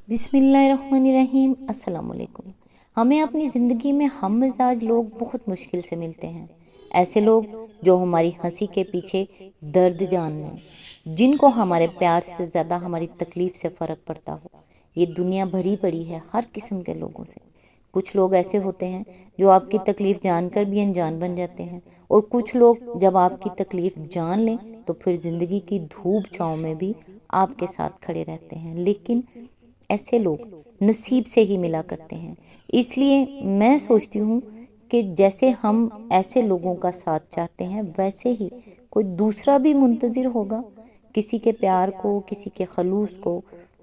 بسم اللہ الرحمن الرحیم۔ السلام علیکم۔ ہمیں اپنی زندگی میں ہم مزاج لوگ بہت مشکل سے ملتے ہیں۔ ایسے لوگ جو ہماری ہنسی کے پیچھے درد جان لیں، جن کو ہمارے پیار سے زیادہ ہماری تکلیف سے فرق پڑتا ہو۔ یہ دنیا بھری پڑی ہے ہر قسم کے لوگوں سے۔ کچھ لوگ ایسے ہوتے ہیں جو آپ کی تکلیف جان کر بھی انجان بن جاتے ہیں، اور کچھ لوگ جب آپ کی تکلیف جان لیں تو پھر زندگی کی دھوپ چھاؤں میں بھی آپ کے ساتھ کھڑے رہتے ہیں۔ لیکن ایسے لوگ نصیب سے ہی ملا کرتے ہیں۔ اس لیے میں سوچتی ہوں کہ جیسے ہم ایسے لوگوں کا ساتھ چاہتے ہیں، ویسے ہی کوئی دوسرا بھی منتظر ہوگا کسی کے پیار کو، کسی کے خلوص کو۔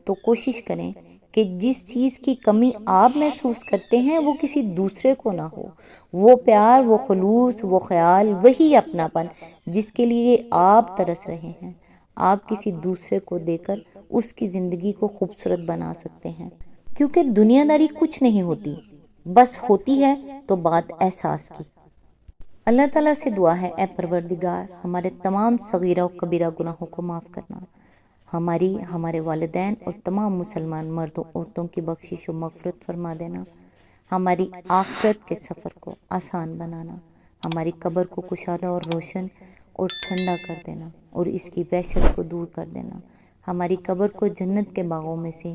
تو کوشش کریں کہ جس چیز کی کمی آپ محسوس کرتے ہیں وہ کسی دوسرے کو نہ ہو۔ وہ پیار، وہ خلوص، وہ خیال، وہی اپناپن جس کے لیے آپ ترس رہے ہیں، آپ کسی دوسرے کو دے کر اس کی زندگی کو خوبصورت بنا سکتے ہیں۔ کیونکہ دنیا داری کچھ نہیں ہوتی، بس ہوتی ہے تو بات احساس کی۔ اللہ تعالیٰ سے دعا ہے، اے پروردگار، ہمارے تمام صغیرہ و کبیرہ گناہوں کو معاف کرنا، ہمارے والدین اور تمام مسلمان مردوں عورتوں کی بخشش و مغفرت فرما دینا، ہماری آخرت کے سفر کو آسان بنانا، ہماری قبر کو کشادہ اور روشن اور ٹھنڈا کر دینا، اور اس کی وحشت کو دور کر دینا، ہماری قبر کو جنت کے باغوں میں سے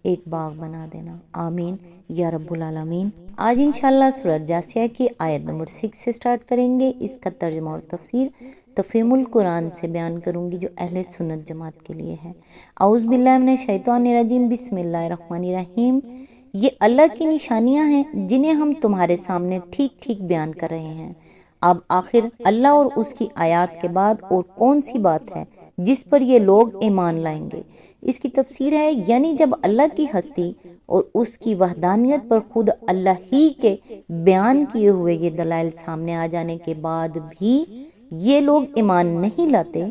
ایک باغ بنا دینا، آمین یا رب العالمین۔ آج انشاءاللہ سورۃ جاثیہ کی آیت نمبر 6 سے سٹارٹ کریں گے۔ اس کا ترجمہ اور تفسیر تفہیم القرآن سے بیان کروں گی جو اہل سنت جماعت کے لیے ہے۔ اعوذ باللہ من الشیطان الرجیم، بسم اللہ الرحمن الرحیم۔ یہ اللہ کی نشانیاں ہیں جنہیں ہم تمہارے سامنے ٹھیک ٹھیک بیان کر رہے ہیں۔ اب آخر اللہ اور اس کی آیات کے بعد اور کون سی بات ہے جس پر یہ لوگ ایمان لائیں گے؟ اس کی تفسیر ہے، یعنی جب اللہ کی ہستی اور اس کی وحدانیت پر خود اللہ ہی کے بیان کیے ہوئے یہ دلائل سامنے آ جانے کے بعد بھی یہ لوگ ایمان نہیں لاتے،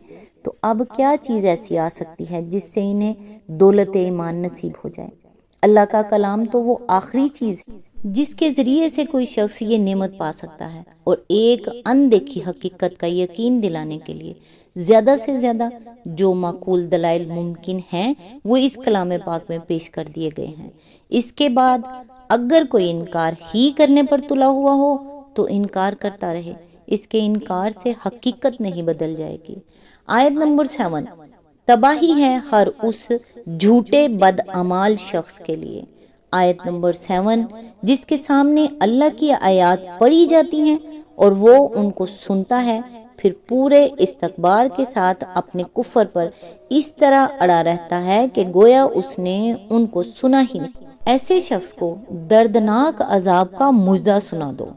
تو اب کیا چیز ایسی آ سکتی ہے جس سے انہیں دولت ایمان نصیب ہو جائے؟ اللہ کا کلام تو وہ آخری چیز ہے جس کے ذریعے سے کوئی شخص یہ نعمت پا سکتا ہے، اور ایک اندیکھی حقیقت کا یقین دلانے کے لیے زیادہ سے زیادہ جو معقول دلائل ممکن ہیں وہ اس کلام پاک میں پیش کر دیے گئے ہیں۔ اس کے بعد اگر کوئی انکار ہی کرنے پر تلا ہوا ہو تو انکار کرتا رہے، اس کے انکار سے حقیقت نہیں بدل جائے گی۔ آیت نمبر 7، تباہی ہے ہر اس جھوٹے بدعمال شخص کے لیے۔ آیت نمبر 7، جس کے سامنے اللہ کی آیات پڑھی جاتی ہیں اور وہ ان کو سنتا ہے، پھر پورے استکبار کے ساتھ اپنے کفر پر اس طرح اڑا رہتا ہے کہ گویا اس نے ان کو سنا ہی نہیں۔ ایسے شخص کو دردناک عذاب کا مژدہ سنا دو۔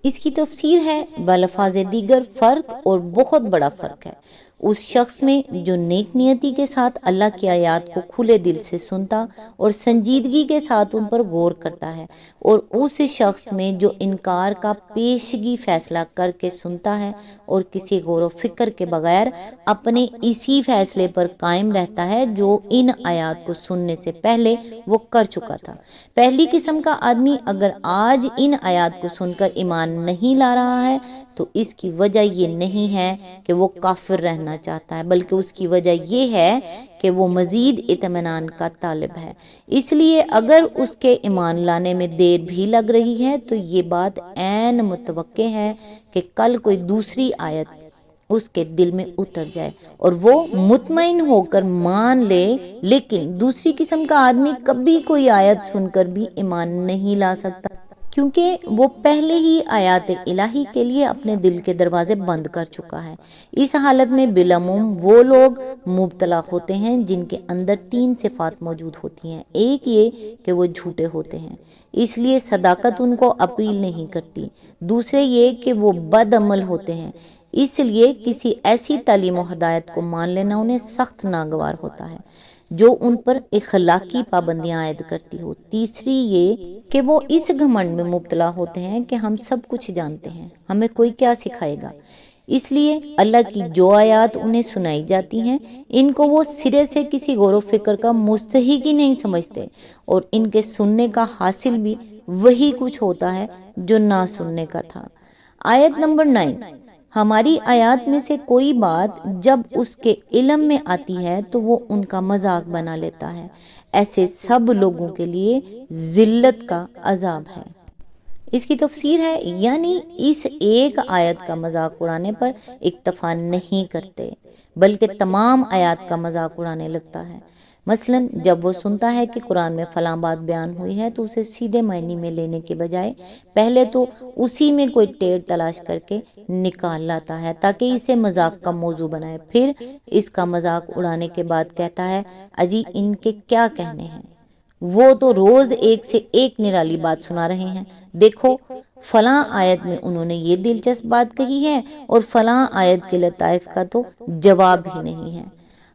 اس کی تفسیر ہے، بالفاظ دیگر فرق اور بہت بڑا فرق ہے اس شخص میں جو نیک نیتی کے ساتھ اللہ کی آیات کو کھلے دل سے سنتا اور سنجیدگی کے ساتھ ان پر غور کرتا ہے، اور اس شخص میں جو انکار کا پیشگی فیصلہ کر کے سنتا ہے اور کسی غور و فکر کے بغیر اپنے اسی فیصلے پر قائم رہتا ہے جو ان آیات کو سننے سے پہلے وہ کر چکا تھا۔ پہلی قسم کا آدمی اگر آج ان آیات کو سن کر ایمان نہیں لا رہا ہے تو اس کی وجہ یہ نہیں ہے کہ وہ کافر رہنا چاہتا ہے، بلکہ اس کی وجہ یہ ہے کہ وہ مزید اطمینان کا طالب ہے۔ اس لیے اگر اس کے ایمان لانے میں دیر بھی لگ رہی ہے تو یہ بات عین متوقع ہے کہ کل کوئی دوسری آیت اس کے دل میں اتر جائے اور وہ مطمئن ہو کر مان لے۔ لیکن دوسری قسم کا آدمی کبھی کوئی آیت سن کر بھی ایمان نہیں لا سکتا، کیونکہ وہ پہلے ہی آیات الہی کے لیے اپنے دل کے دروازے بند کر چکا ہے۔ اس حالت میں بالعموم وہ لوگ مبتلا ہوتے ہیں جن کے اندر 3 صفات موجود ہوتی ہیں۔ ایک یہ کہ وہ جھوٹے ہوتے ہیں، اس لیے صداقت ان کو اپیل نہیں کرتی۔ دوسرے یہ کہ وہ بد عمل ہوتے ہیں، اس لیے کسی ایسی تعلیم و ہدایت کو مان لینا انہیں سخت ناگوار ہوتا ہے جو ان پر اخلاقی پابندیاں عائد کرتی ہو۔ تیسری یہ کہ وہ اس گھمنڈ میں مبتلا ہوتے ہیں کہ ہم سب کچھ جانتے ہیں، ہمیں کوئی کیا سکھائے گا۔ اس لیے اللہ کی جو آیات انہیں سنائی جاتی ہیں ان کو وہ سرے سے کسی غور و فکر کا مستحق ہی نہیں سمجھتے، اور ان کے سننے کا حاصل بھی وہی کچھ ہوتا ہے جو نہ سننے کا تھا۔ آیت نمبر 9، ہماری آیات میں سے کوئی بات جب اس کے علم میں آتی ہے تو وہ ان کا مذاق بنا لیتا ہے۔ ایسے سب لوگوں کے لیے ذلت کا عذاب ہے۔ اس کی تفسیر ہے، یعنی اس ایک آیت کا مذاق اڑانے پر اکتفا نہیں کرتے بلکہ تمام آیات کا مذاق اڑانے لگتا ہے۔ مثلا جب وہ سنتا ہے کہ قرآن میں فلاں بات بیان ہوئی ہے تو اسے سیدھے معنی میں لینے کے بجائے پہلے تو اسی میں کوئی ٹیڑھ تلاش کر کے نکال لاتا ہے تاکہ اسے مذاق کا موضوع بنائے، پھر اس کا مذاق اڑانے کے بعد کہتا ہے اجی ان کے کیا کہنے ہیں، وہ تو روز ایک سے ایک نرالی بات سنا رہے ہیں، دیکھو فلاں آیت میں انہوں نے یہ دلچسپ بات کہی ہے اور فلاں آیت کے لطائف کا تو جواب ہی نہیں ہے۔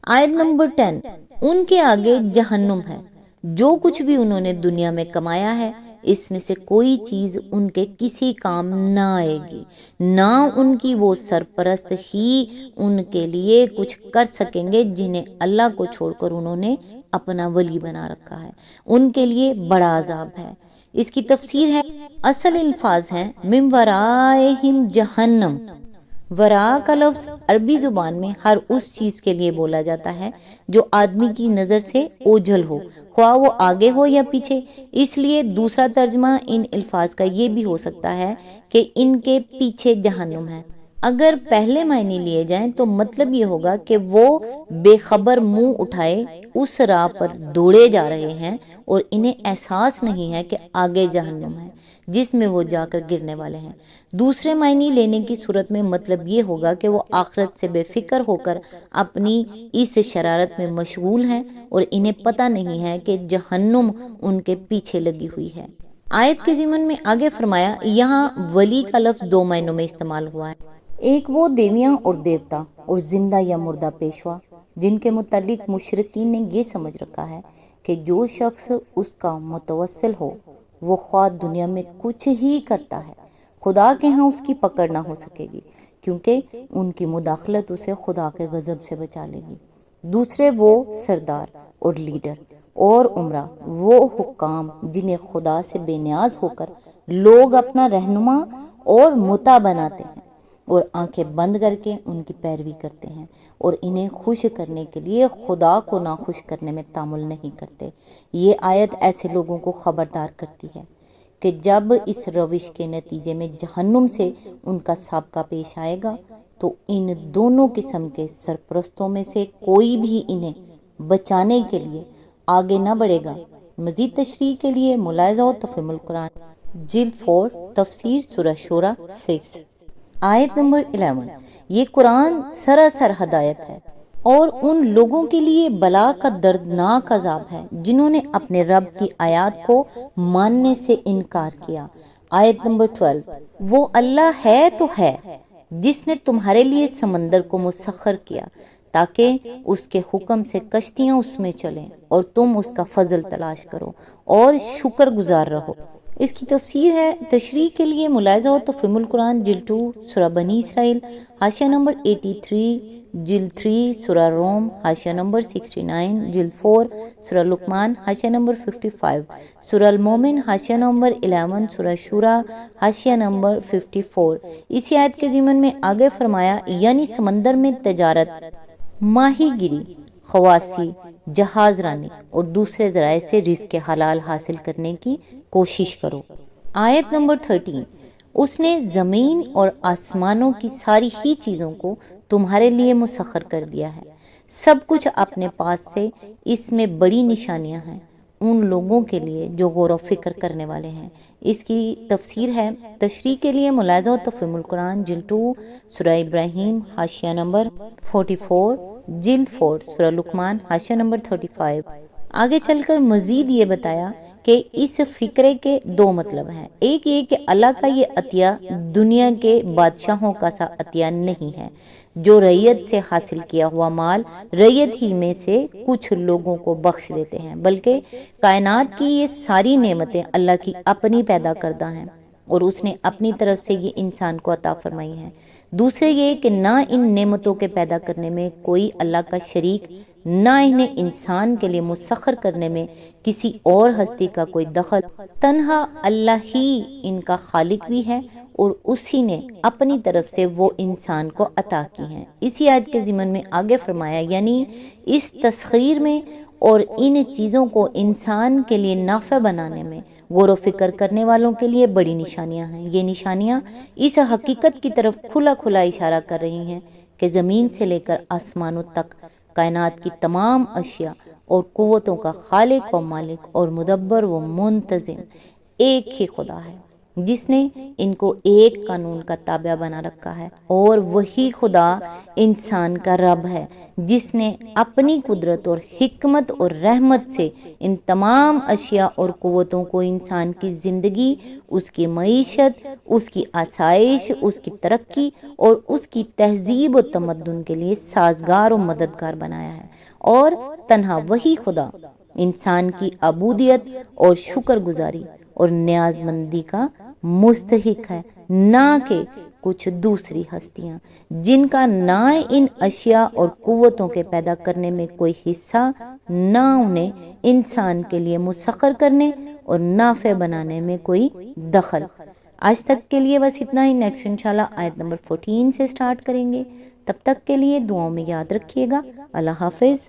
آیت نمبر 10، ان کے آگے جہنم ہے، جو کچھ بھی انہوں نے دنیا میں کمایا ہے اس میں سے کوئی چیز ان کے کسی کام نہ آئے گی، نہ ان کی وہ سرپرست ہی ان کے لیے کچھ کر سکیں گے جنہیں اللہ کو چھوڑ کر انہوں نے اپنا ولی بنا رکھا ہے، ان کے لیے بڑا عذاب ہے۔ اس کی تفسیر ہے، اصل الفاظ ہیں من ورائہم جہنم۔ ورا کا لفظ عربی زبان میں ہر اس چیز کے لیے بولا جاتا ہے جو آدمی کی نظر سے اوجھل ہو، خواہ وہ آگے ہو یا پیچھے، اس لیے دوسرا ترجمہ ان الفاظ کا یہ بھی ہو سکتا ہے کہ ان کے پیچھے جہنم ہے۔ اگر پہلے معنی لیے جائیں تو مطلب یہ ہوگا کہ وہ بے خبر منہ اٹھائے اس راہ پر دوڑے جا رہے ہیں اور انہیں احساس نہیں ہے کہ آگے جہنم ہے جس میں وہ جا کر گرنے والے ہیں۔ دوسرے معنی لینے کی صورت میں مطلب یہ ہوگا کہ وہ آخرت سے بے فکر ہو کر اپنی اس شرارت میں مشغول ہیں اور انہیں پتہ نہیں ہے کہ جہنم ان کے پیچھے لگی ہوئی ہے۔ آیت کے ضمن میں آگے فرمایا، یہاں ولی کا لفظ دو معنوں میں استعمال ہوا ہے، ایک وہ دیویاں اور دیوتا اور زندہ یا مردہ پیشوا جن کے متعلق مشرکین نے یہ سمجھ رکھا ہے کہ جو شخص اس کا متوسل ہو وہ خواہ دنیا میں کچھ ہی کرتا ہے خدا کے ہاں اس کی پکڑ نہ ہو سکے گی، کیونکہ ان کی مداخلت اسے خدا کے غضب سے بچا لے گی۔ دوسرے وہ سردار اور لیڈر اور عمرہ، وہ حکام جنہیں خدا سے بے نیاز ہو کر لوگ اپنا رہنما اور مطیع بناتے ہیں اور آنکھیں بند کر کے ان کی پیروی کرتے ہیں اور انہیں خوش کرنے کے لیے خدا کو ناخوش کرنے میں تامل نہیں کرتے۔ یہ آیت ایسے لوگوں کو خبردار کرتی ہے کہ جب اس روش کے نتیجے میں جہنم سے ان کا سابقہ پیش آئے گا تو ان دونوں قسم کے سرپرستوں میں سے کوئی بھی انہیں بچانے کے لیے آگے نہ بڑھے گا۔ مزید تشریح کے لیے ملاحظہ و تفہیم القرآن جلد 4 تفسیر سورہ شورى 6 آیت نمبر 11، یہ قرآن سراسر ہدایت ہے اور ان لوگوں کے لیے بلا کا دردناک عذاب ہے جنہوں نے اپنے رب کی آیات کو ماننے سے انکار کیا۔ آیت نمبر 12، وہ اللہ ہے تو ہے جس نے تمہارے لیے سمندر کو مسخر کیا تاکہ اس کے حکم سے کشتیاں اس میں چلیں اور تم اس کا فضل تلاش کرو اور شکر گزار رہو۔ اس کی تفسیر ہے، تشریح کے لیے ملاحظہ و تفہیم القرآن جلد 2 سورہ بنی اسرائیل حاشیہ نمبر 83، جلد 3 سورہ روم حاشیہ نمبر 69، جلد 4 سورہ لقمان حاشیہ نمبر 55، سورہ المومن حاشیہ نمبر 11، سورہ شورى حاشیہ نمبر 54۔ اسی آیت کے ضمن میں آگے فرمایا، یعنی سمندر میں تجارت، ماہی گیری، خواصی، جہاز رانی اور دوسرے ذرائع سے رزق حلال حاصل کرنے کی کوشش کرو۔ آیت نمبر 13، اس نے زمین اور آسمانوں کی ساری ہی چیزوں کو تمہارے لیے مسخر کر دیا ہے، سب کچھ اپنے پاس سے، اس میں بڑی نشانیاں ہیں ان لوگوں کے لیے جو غور و فکر کرنے والے ہیں۔ اس کی تفسیر ہے، تشریح کے لیے ملاحظہ و تفہیم القرآن جلد 2 سورہ ابراہیم حاشیہ نمبر 44، جلد 4 سورہ لقمان حاشیہ نمبر 35۔ آگے چل کر مزید یہ بتایا کہ اس فکرے کے دو مطلب ہیں، ایک یہ کہ اللہ کا یہ عطیہ دنیا کے بادشاہوں کا سا عطیہ نہیں ہے جو رعیت سے حاصل کیا ہوا مال رعیت ہی میں سے کچھ لوگوں کو بخش دیتے ہیں، بلکہ کائنات کی یہ ساری نعمتیں اللہ کی اپنی پیدا کردہ ہیں اور اس نے اپنی طرف سے یہ انسان کو عطا فرمائی ہیں۔ دوسرے یہ کہ نہ ان نعمتوں کے پیدا کرنے میں کوئی اللہ کا شریک، نہ انہیں انسان کے لیے مسخر کرنے میں کسی اور ہستی کا کوئی دخل، تنہا اللہ ہی ان کا خالق بھی ہے اور اسی نے اپنی طرف سے وہ انسان کو عطا کی ہیں۔ اسی آیت کے ضمن میں آگے فرمایا، یعنی اس تسخیر میں اور ان چیزوں کو انسان کے لیے نافع بنانے میں غور و فکر کرنے والوں کے لیے بڑی نشانیاں ہیں۔ یہ نشانیاں اس حقیقت کی طرف کھلا کھلا اشارہ کر رہی ہیں کہ زمین سے لے کر آسمانوں تک کائنات کی تمام اشیاء اور قوتوں کا خالق و مالک اور مدبر و منتظم ایک ہی خدا ہے، جس نے ان کو ایک قانون کا تابع بنا رکھا ہے، اور وہی خدا انسان کا رب ہے جس نے اپنی قدرت اور حکمت اور رحمت سے ان تمام اشیاء اور قوتوں کو انسان کی زندگی، اس کی معیشت، اس کی آسائش، اس کی ترقی اور اس کی تہذیب و تمدن کے لیے سازگار و مددگار بنایا ہے، اور تنہا وہی خدا انسان کی عبودیت اور شکر گزاری اور نیاز مندی کا مستحق ہے، نہ کہ کچھ دوسری ہستیاں جن کا نہ ان اشیاء اور قوتوں کے پیدا کرنے میں کوئی حصہ، نہ انہیں انسان کے لیے مسخر کرنے اور نافع بنانے میں کوئی دخل۔ آج تک کے لیے بس اتنا ہی، نیکسٹ انشاءاللہ آیت نمبر 14 سے سٹارٹ کریں گے۔ تب تک کے لیے دعاؤں میں یاد رکھیے گا۔ اللہ حافظ۔